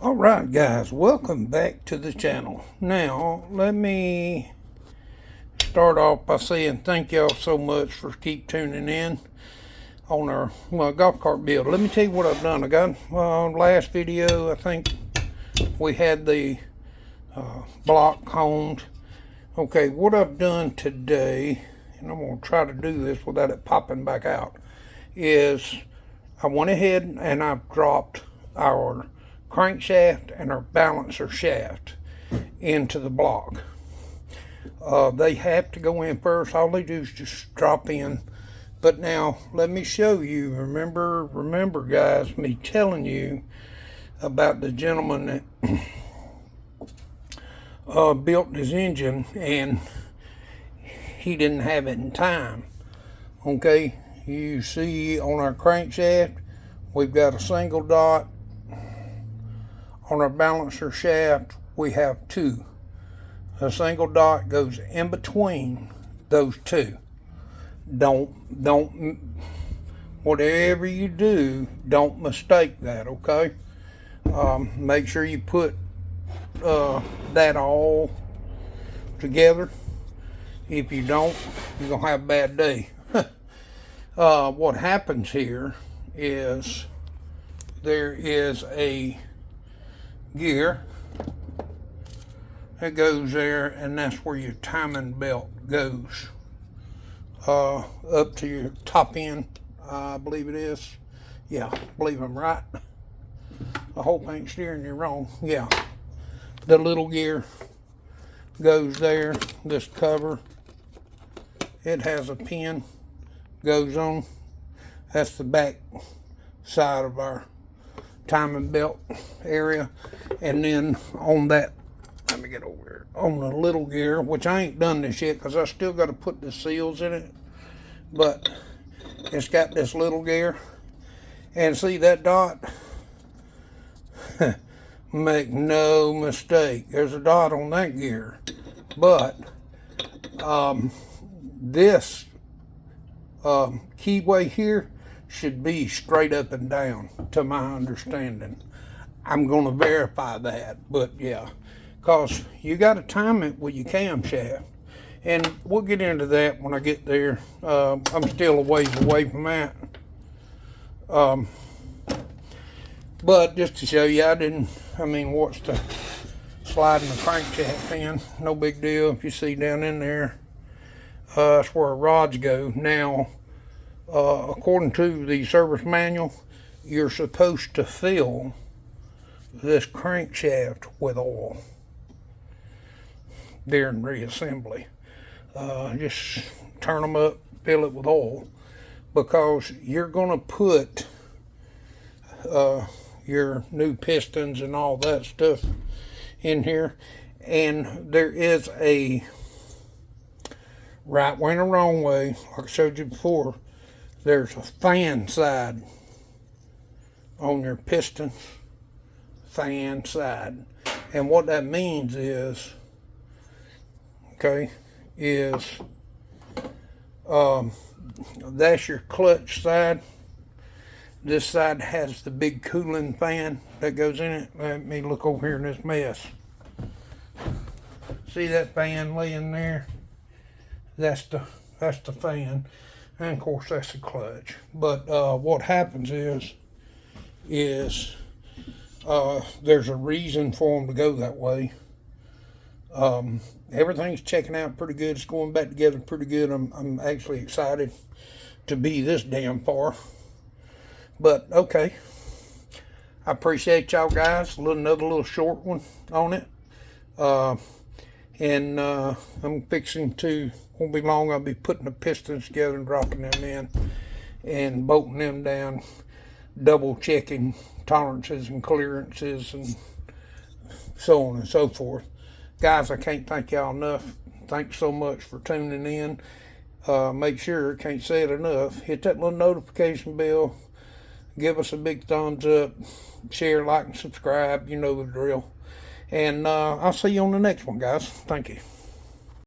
Alright guys, welcome back to the channel. Now, let me start off by saying thank y'all so much for keep tuning in on our golf cart build. Let me tell you what I've done. I got last video, I think we had the block honed. Okay, what I've done today, and I'm going to try to do this without it popping back out, is I went ahead and I've dropped our crankshaft and our balancer shaft into the block. They have to go in first. All they do is just drop in. But now let me show you. Remember guys, me telling you about the gentleman that built his engine and he didn't have it in time. Okay, you see on our crankshaft we've got a single dot. On our balancer shaft, we have two. A single dot goes in between those two. Whatever you do, don't mistake that, okay? Make sure you put that all together. If you don't, you're gonna have a bad day. What happens here is there is a gear that goes there, and that's where your timing belt goes up to your top end. I believe it is. Yeah, I believe I'm right. I hope I ain't steering you wrong. Yeah, the little gear goes there. This cover, it has a pin goes on. That's the back side of our timing belt area. And then on that, let me get over here, on the little gear, which I ain't done this yet because I still got to put the seals in it, but it's got this little gear. And see that dot? Make no mistake, there's a dot on that gear, but this keyway here should be straight up and down, to my understanding. I'm going to verify that, but yeah, because you got to time it with your camshaft, and we'll get into that when I get there. I'm still a ways away from that, but just to show you, what's the sliding the crankshaft in, no big deal. If you see down in there, that's where rods go. Now, according to the service manual, you're supposed to fill this crankshaft with oil during reassembly. Just turn them up, fill it with oil, because you're going to put your new pistons and all that stuff in here, and there is a right way and a wrong way. Like I showed you before, there's a fan side on your piston, fan side. And what that means is, that's your clutch side. This side has the big cooling fan that goes in it. Let me look over here in this mess. See that fan laying there? That's the fan. And of course that's the clutch. But what happens is there's a reason for them to go that way. Everything's checking out pretty good. It's going back together pretty good. I'm actually excited to be this damn far. But okay, I appreciate y'all guys. Another little short one on it. And I'm fixing to, won't be long, I'll be putting the pistons together and dropping them in and bolting them down, double checking tolerances and clearances and so on and so forth. Guys, I can't thank y'all enough. Thanks so much for tuning in. Make sure, can't say it enough, hit that little notification bell, give us a big thumbs up, share, like, and subscribe. You know the drill. And I'll see you on the next one, guys. Thank you.